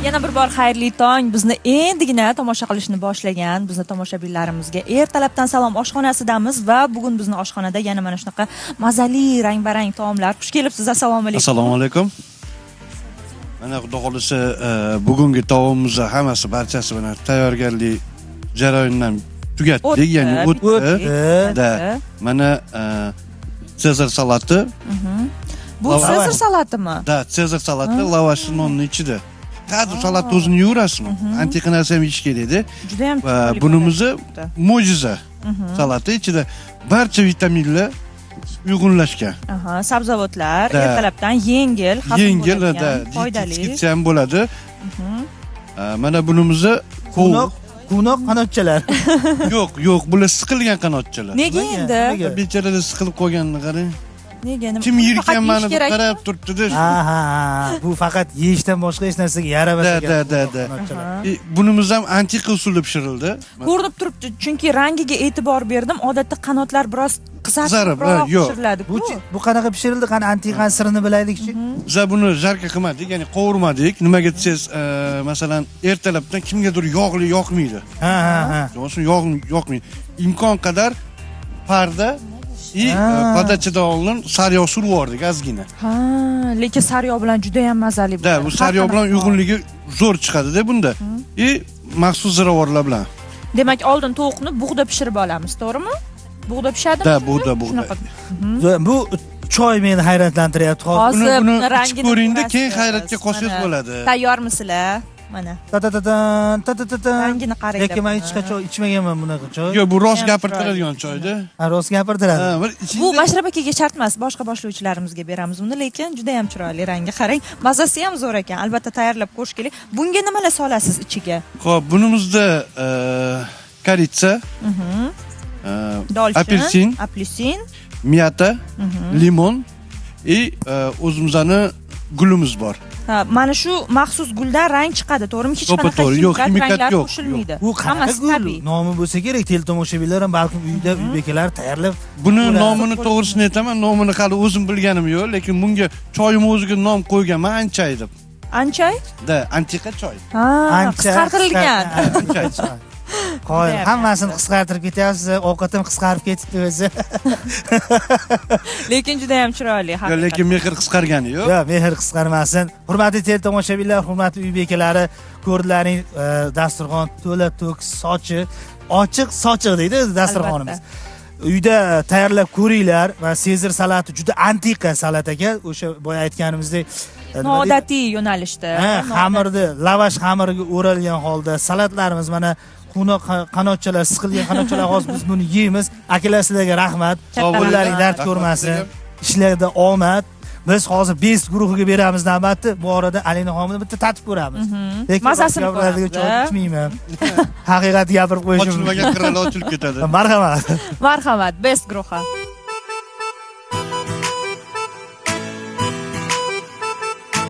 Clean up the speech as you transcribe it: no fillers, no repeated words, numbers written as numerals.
Yana bir bor xayrli tong. Bizni endigina tomosha qilishni boshlagan bizni tomoshabinlarimizga ertalabdan salom oshxonasidamiz va bugun bizni oshxonada yana mana shunaqa mazali, rang-barang taomlar. Xush kelibsiz. Assalomu alaykum. Assalomu alaykum. Mana xudo xolisa bugungi taomimizni hammasi barchasi bilan tayyorgarlik jarayonidan tugatdik, ya'ni o'tdi. Mana Sezar salati. Bu Sezar salatimi? Da, Sezar salati lavashli nonning ichida. Hadi salatni o'zini yurasizmi? Antiqa narsa ham yeyish kerak edi. Juda ham chiroyli. Bunimizni mo'jiza. Salati ichida barcha vitaminlar uyg'unlashgan. Sabzavotlar ertalabdan yengil, yengil da, foydali. Ketsa ham bo'ladi. Mana bunimizni Quvnoq qanotchalar. Yo'q, bular siqilgan qanotchalar. Nega endi? Bechoralar siqilib qolganini qarang. Nega? Kim yirgan mani qarab turibdi-da. Bu faqat yeyishdan boshqa hech narsaga yaramaydi. Da. Bunimiz ham antiqa usulda pishirildi. Ko'rinib turibdi, chunki rangiga e'tibor berdim. Odatda qanotlar biroz qizarib pishiriladi. Bu qanaqa pishirildi? Qani antiqa sirini bilaylikchi. Biz buni jarga qilmadik, ya'ni qovurmadik. Nimaga desangiz, masalan, ertalabdan kimgadir yog'li yoqmaydi. O'sha yoqmaydi. Imkon qadar parda podachada oldin sariyog' surib yubordik ozgina. Lekin sariyog' bilan juda ham mazali bo'ladi. Da, bu sariyog' bilan uyg'unligi zo'r chiqadi-da bunda. Maxsus ziravorlar bilan. Demak, oldin tovuqni bug'da pishirib olamiz, to'g'rimi? Bug'da pishadimi? Da, bug'da. Bu choy meni hayratlantiryapti. Hozir buni rangini ko'ringda, keyin hayratga qolsangiz bo'ladi. Tayyormisizlar? Mana. Rangini qarang. Lekin men hech qachon ichmaganman bunaqa choy. Yo'q, bu rost gapirtiradigan choyda. Rost gapirtiradi. Bu Mashrab akaga shart emas, boshqa boshlovchilarimizga beramiz uni, lekin juda ham chiroyli rangi qarang. Mazasi ham zo'r ekan. Albatta tayyorlab ko'rish kerak. Bunga nimalar solasiz ichiga? Xo'p, bunimizda koritsa, apelsin, miyata, limon o'zimizning gulimiz bor. Mana shu maxsus guldan rang chiqadi, to'g'rimi? Hech qanaqa ximikat yo'q. Qo'shilmaydi. Bu hammasi tabiiy. Nomi bo'lsa kerak, teletomoshabinlar ham balkim uyda uy bekalar tayyorlab. Buni nomini to'g'risini aytaman, nomini hali o'zim bilganim yo'q, lekin bunga choyim o'ziga nom qo'yganman, Anchay deb. Anchay? Da, antiqa choy. Qisqartirilgan. Anchay. Qo'y, hammasini qisqartirib ketyapsiz, ovqatim qisqarib ketibdi o'zi. Lekin juda ham chiroyli, haqiqatan. Lekin mehr qisqargani yo'q. Yo'q, mehr qisqarmasin. Hurmatli teletomoshabinlar, hurmatli uy bekalari, ko'rdilaring, dasturxon to'la to'kis, ochiq sochiq deydi dasturxonimiz. Uyda tayyorlab ko'ringlar va Sezar salati juda antiqa salat ekan. O'sha boya aytganimizdek noodatiy yo'nalishda. Xamirni, lavash xamiriga o'ralgan holda salatlarimiz mana quvnoq qanotchalar, siqilgan qanotchalar hozir biz buni yeymiz. Akalar sizlarga rahmat. Qo'llaring dard ko'rmasin. Ishlarda omad. Biz hozir best guruhiga beramiz navbatni. Bu orada Alina xonimni bitta tatib ko'ramiz. Lekin mazasini ko'radigan choy ichmayman. Haqiqatni gapirib qo'yishim. Ochilmagan qirralar ochilib ketadi. Marhamat. Marhamat, best guruhi.